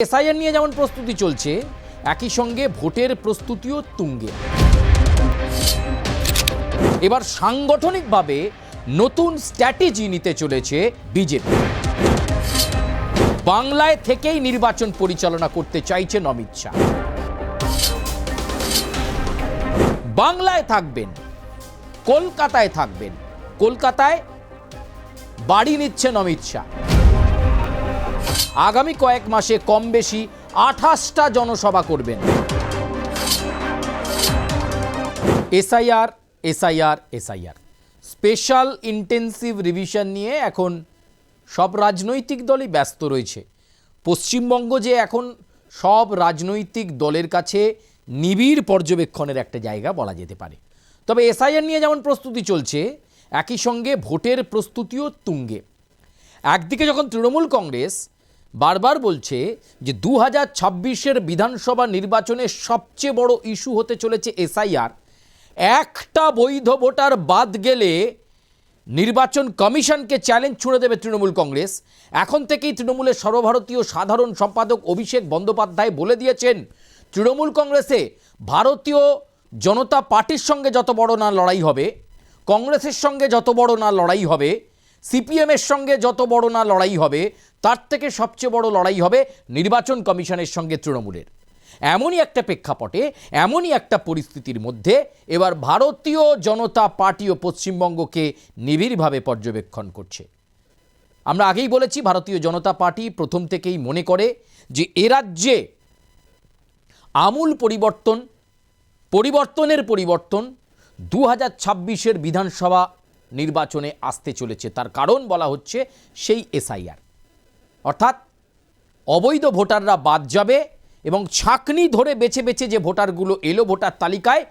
SIR নিয়ে যেমন প্রস্তুতি চলছে, একই সঙ্গে ভোটের প্রস্তুতিও তুঙ্গে। এবার সাংগঠনিকভাবে নতুন স্ট্র্যাটেজি নিতে চলেছে বিজেপি। বাংলায় থেকেই নির্বাচন পরিচালনা করতে চাইছেন অমিত শাহ। বাংলায় থাকবেন, কলকাতায় থাকবেন, কলকাতায় বাড়ি নিচ্ছেন অমিত শাহ। আগামী কয়েক মাসে কম বেশি 28টা জনসভা করবেন। SIR SIR SIR special intensive revision নিয়ে এখন সব রাজনৈতিক দলই ব্যস্ত রয়েছে। পশ্চিমবঙ্গ যে এখন সব রাজনৈতিক দলের কাছে নিবিড় পর্যবেক্ষণের একটা জায়গা বলা যেতে পারে। তবে এসআইআর নিয়ে যেমন প্রস্তুতি চলছে, একই সঙ্গে ভোটের প্রস্তুতিও তুঙ্গে। একদিকে যখন তৃণমূল কংগ্রেস বারবার বলছে যে 2026-এর বিধানসভা নির্বাচনের সবচেয়ে বড় ইস্যু হতে চলেছে এসআইআর, একটা বৈধ ভোটার বাদ গেলে নির্বাচন কমিশনকে চ্যালেঞ্জ ছুড়ে দেবে তৃণমূল কংগ্রেস। এখন থেকেই তৃণমূলের সর্বভারতীয় সাধারণ সম্পাদক অভিষেক বন্দ্যোপাধ্যায় বলে দিয়েছেন, তৃণমূল কংগ্রেসে ভারতীয় জনতা পার্টির সঙ্গে যত বড় না লড়াই হবে, কংগ্রেসের সঙ্গে যত বড় না লড়াই হবে, সিপিএমের সঙ্গে যত বড় না লড়াই হবে, তার থেকে সবচেয়ে বড় লড়াই হবে নির্বাচন কমিশনের সঙ্গে তৃণমূলের। এমনই একটা প্রেক্ষাপটে, এমনই একটা পরিস্থিতির মধ্যে এবার ভারতীয় জনতা পার্টিও পশ্চিমবঙ্গকে নিবিড়ভাবে পর্যবেক্ষণ করছে। আমরা আগেই বলেছি, ভারতীয় জনতা পার্টি প্রথম থেকেই মনে করে যে এ রাজ্যে আমূল পরিবর্তনের পরিবর্তন 2026-এর বিধানসভা নির্বাচনে আসতে চলেছে। তার কারণ বলা হচ্ছে সেই এসআইআর, অর্থাৎ অবৈধ ভোটাররা বাদ যাবে এবং ছাঁকনি ধরে বেছে বেছে যে ভোটারগুলো এলো ভোটার তালিকায়,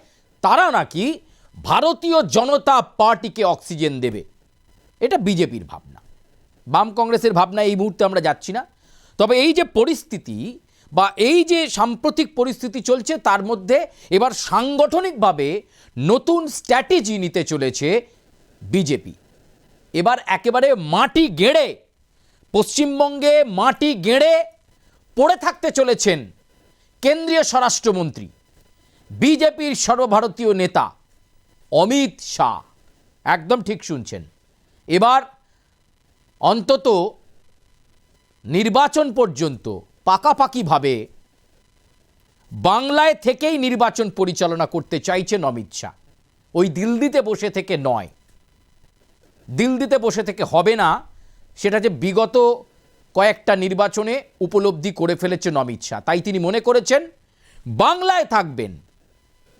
তারা নাকি ভারতীয় জনতা পার্টিকে অক্সিজেন দেবে। এটা বিজেপির ভাবনা, বাম কংগ্রেসের ভাবনা এই মুহূর্তে আমরা যাচ্ছি না। তবে এই যে পরিস্থিতি বা এই যে সাম্প্রতিক পরিস্থিতি চলছে, তার মধ্যে এবার সাংগঠনিকভাবে নতুন স্ট্র্যাটেজি নিতে চলেছে বিজেপি। এবার একেবারে মাটি গেড়ে, পশ্চিমবঙ্গে মাটি গেড়ে পড়ে থাকতে চলেছেন কেন্দ্রীয় স্বরাষ্ট্রমন্ত্রী, বিজেপির সর্বভারতীয় নেতা অমিত শাহ। একদম ঠিক শুনছেন। এবার অন্তত নির্বাচন পর্যন্ত পাকাপাকিভাবে বাংলায় থেকেই নির্বাচন পরিচালনা করতে চাইছেন অমিত শাহ। ওই দিল্লিতে বসে থেকে নয়, দিল্লিতে বসে থেকে হবে না, সেটা যে বিগত কয়েকটা নির্বাচনে উপলব্ধি করে ফেলেছেন অমিত শাহ। তাই তিনি মনে করেছেন বাংলায় থাকবেন,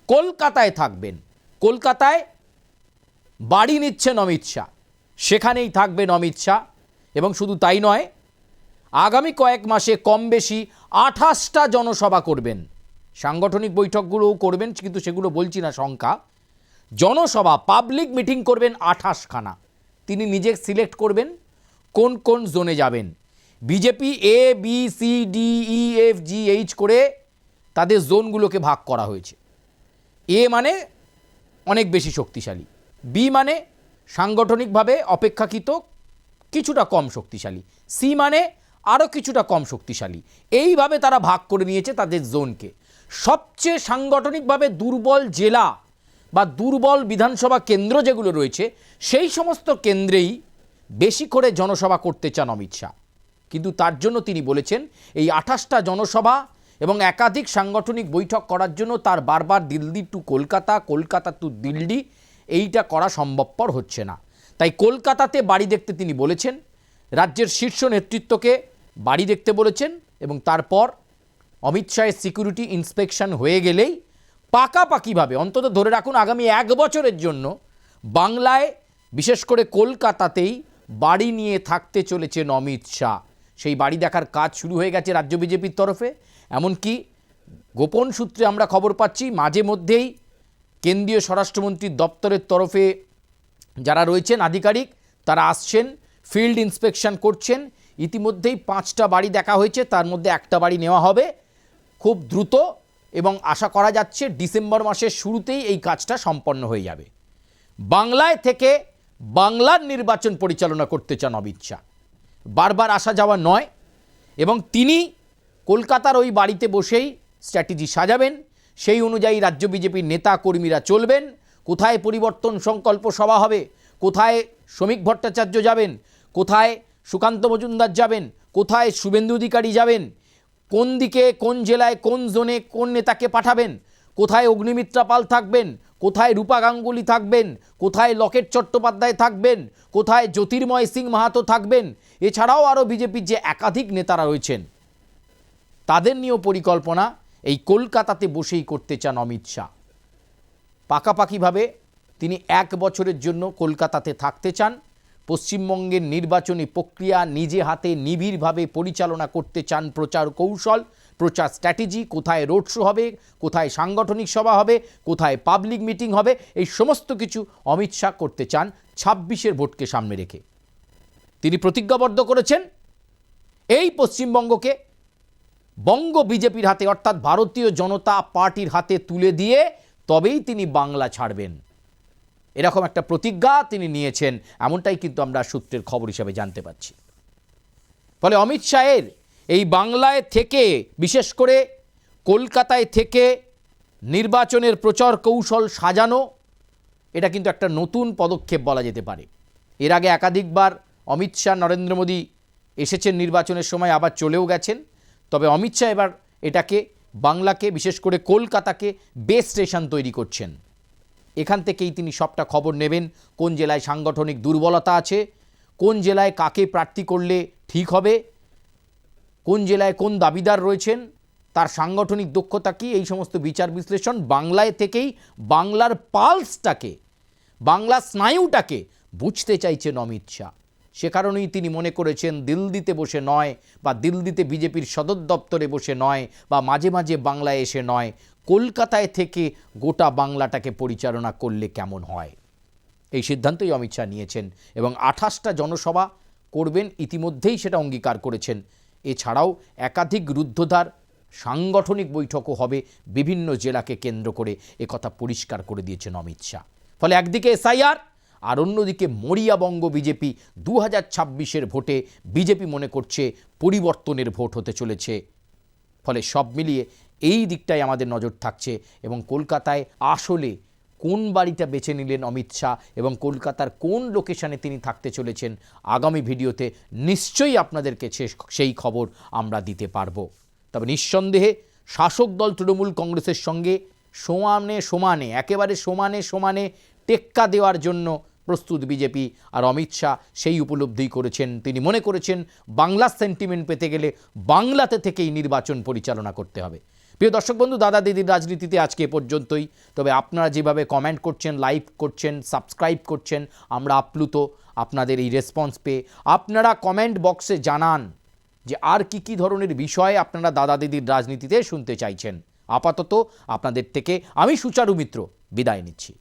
কলকাতায় থাকবেন, কলকাতায় বাড়ি নিচ্ছেন অমিত শাহ, সেখানেই থাকবেন অমিত শাহ। এবং শুধু তাই নয়, আগামী কয়েক মাসে কম বেশি 28টা জনসভা করবেন। সাংগঠনিক বৈঠকগুলোও করবেন, কিন্তু সেগুলো বলছি না সংখ্যা। জনসভা, পাবলিক মিটিং করবেন 28খানা। তিনি নিজে সিলেক্ট করবেন কোন কোন জোনে যাবেন। BJP A B C D E F G H করে তাদের জোনগুলোকে ভাগ করা হয়েছে। এ মানে অনেক বেশি শক্তিশালী, বি মানে সাংগঠনিকভাবে অপেক্ষাকৃত কিছুটা কম শক্তিশালী, সি মানে আরও কিছুটা কম শক্তিশালী। এইভাবে তারা ভাগ করে নিয়েছে তাদের জোনকে। সবচেয়ে সাংগঠনিকভাবে দুর্বল জেলা বা দুর্বল বিধানসভা কেন্দ্র যেগুলো রয়েছে, সেই সমস্ত কেন্দ্রেই বেশি করে জনসভা করতে চান অমিত শাহ। কিন্তু তার জন্য তিনি বলেছেন এই 28টা জনসভা এবং একাধিক সাংগঠনিক বৈঠক করার জন্য তার বারবার দিল্লি টু কলকাতা, কলকাতা টু দিল্লি এইটা করা সম্ভবপর হচ্ছে না। তাই কলকাতাতে বাড়ি দেখতে তিনি বলেছেন, রাজ্যের শীর্ষ নেতৃত্বকে বাড়ি দেখতে বলেছেন, এবং তারপর অমিত শাহের সিকিউরিটি ইন্সপেকশন হয়ে গেলেই পাকাপাকিভাবে, অন্তত ধরে রাখুন আগামী 1 বছরের জন্য বাংলায়, বিশেষ করে কলকাতাতেই বাড়ি নিয়ে থাকতে চলেছেন অমিত শাহ। সেই বাড়ি দেখার কাজ শুরু হয়ে গেছে রাজ্য বিজেপির তরফে। এমনকি গোপন সূত্রে আমরা খবর পাচ্ছি, মাঝে মধ্যেই কেন্দ্রীয় স্বরাষ্ট্রমন্ত্রীর দপ্তরের তরফে যারা রয়েছেন আধিকারিক, তারা আসছেন, ফিল্ড ইন্সপেকশন করছেন। ইতিমধ্যেই 5টা বাড়ি দেখা হয়েছে, তার মধ্যে একটা বাড়ি নেওয়া হবে খুব দ্রুত, এবং আশা করা যাচ্ছে ডিসেম্বর মাসের শুরুতেই এই কাজটা সম্পন্ন হয়ে যাবে। বাংলায় থেকে বাংলার নির্বাচন পরিচালনা করতে চান অমিত শাহ। বারবার আসা যাওয়া নয়, এবং তিনি কলকাতার ওই বাড়িতে বসেই স্ট্র্যাটেজি সাজাবেন, সেই অনুযায়ী রাজ্য বিজেপির নেতা কর্মীরা চলবেন। কোথায় পরিবর্তন সংকল্প সভা হবে, কোথায় শ্রমিক ভট্টাচার্য যাবেন, কোথায় সুকান্ত মজুমদার যাবেন, কোথায় শুভেন্দু অধিকারী যাবেন, কোন দিকে কোন জেলায় কোন জোনে কোন নেতাকে পাঠাবেন, কোথায় অগ্নিমিত্রা পাল থাকবেন, কোথায় রূপা গাঙ্গুলি থাকবেন, কোথায় লকেট চট্টোপাধ্যায় থাকবেন, কোথায় জ্যোতির্ময় সিং মাহাতো থাকবেন, এছাড়াও আরও বিজেপির যে একাধিক নেতারা রয়েছেন তাদের নিয়েও পরিকল্পনা এই কলকাতাতে বসেই করতে চান অমিত শাহ। পাকাপাকিভাবে তিনি 1 বছরের জন্য কলকাতাতে থাকতে চান। পশ্চিমবঙ্গের নির্বাচনী প্রক্রিয়া নিজে হাতে নিবিড়ভাবে পরিচালনা করতে চান। প্রচার কৌশল, প্রচার স্ট্র্যাটেজি, কোথায় রোড শো হবে, কোথায় সাংগঠনিক সভা হবে, কোথায় পাবলিক মিটিং হবে, এই সমস্ত কিছু অমিত শাহ করতে চান 26-এর ভোটকে সামনে রেখে। তিনি প্রতিজ্ঞাবদ্ধ করেছেন এই পশ্চিমবঙ্গকে বঙ্গ বিজেপির হাতে অর্থাৎ ভারতীয় জনতা পার্টির হাতে তুলে দিয়ে তবেই তিনি বাংলা ছাড়বেন। এরকম একটা প্রতিজ্ঞা তিনি নিয়েছেন, এমনটাই কিন্তু আমরা সূত্রের খবর হিসাবে জানতে পাচ্ছি। ফলে অমিত শাহের এই বাংলায় থেকে, বিশেষ করে কলকাতায় থেকে নির্বাচনের প্রচার কৌশল সাজানো, এটা কিন্তু একটা নতুন পদক্ষেপ বলা যেতে পারে। এর আগে একাধিকবার অমিত শাহ, নরেন্দ্র মোদী এসেছেন নির্বাচনের সময়, আবার চলেও গেছেন। তবে অমিত শাহ এবার এটাকে, বাংলাকে, বিশেষ করে কলকাতাকে বেস স্টেশন তৈরি করছেন। এখান থেকেই তিনি সবটা খবর নেবেন, কোন জেলায় সাংগঠনিক দুর্বলতা আছে, কোন জেলায় কাকে প্রার্থী করলে ঠিক হবে, কোন জেলায় কোন দাবিদার রয়েছেন, তার সাংগঠনিক দক্ষতা কী, এই সমস্ত বিচার বিশ্লেষণ বাংলায় থেকেই বাংলার পালসটাকে, বাংলা স্নায়ুটাকে বুঝতে চাইছেন অমিত শাহ। সে কারণেই তিনি মনে করেছেন দিল্লিতে বসে নয়, বা দিল্লিতে বিজেপির সদর দপ্তরে বসে নয়, বা মাঝে মাঝে বাংলায় এসে নয়, কলকাতায় থেকে গোটা বাংলাটাকে পরিচালনা করলে কেমন হয়, এই সিদ্ধান্তই অমিত শাহ নিয়েছেন। এবং 28টা জনসভা করবেন, ইতিমধ্যেই সেটা অঙ্গীকার করেছেন। এছাড়াও একাধিক রুদ্ধদ্বার সাংগঠনিক বৈঠকও হবে বিভিন্ন জেলাকে কেন্দ্র করে, একথা পরিষ্কার করে দিয়েছেন অমিত শাহ। ফলে একদিকে এসআইআর, আর অন্যদিকে মরিয়া বঙ্গ বিজেপি। 2026-এর ভোটে বিজেপি মনে করছে পরিবর্তনের ভোট হতে চলেছে। ফলে সব মিলিয়ে এই দিকটায় আমাদের নজর থাকছে। এবং কলকাতায় আসলে কোন বাড়িটা বেছে নিলেন অমিত শাহ এবং কলকাতার কোন লোকেশনে তিনি থাকতে চলেছেন, আগামী ভিডিওতে নিশ্চয়ই আপনাদেরকে সেই খবর আমরা দিতে পারবো। তবে নিঃসন্দেহে শাসক দল তৃণমূল কংগ্রেসের সঙ্গে একেবারে সমানে টেক্কা দেওয়ার জন্য প্রস্তুত বিজেপি। আর অমিত শাহ সেই উপলব্ধি করেছেন। তিনি মনে করেছেন বাংলার সেন্টিমেন্ট পেতে গেলে বাংলাতে থেকেই নির্বাচন পরিচালনা করতে হবে। প্রিয় দর্শক বন্ধু, দাদা দিদির রাজনীতিতে আজকে এ পর্যন্তই। তবে আপনারা যেভাবে কমেন্ট করছেন, লাইক করছেন, সাবস্ক্রাইব করছেন, আমরা আপ্লুত আপনাদের এই রেসপন্স পেয়ে। আপনারা কমেন্ট বক্সে জানান যে আর কি ধরনের বিষয় আপনারা দাদা দিদির রাজনীতিতে শুনতে চাইছেন। আপাতত আপনাদের থেকে আমি সুচারু মিত্র বিদায় নিচ্ছি।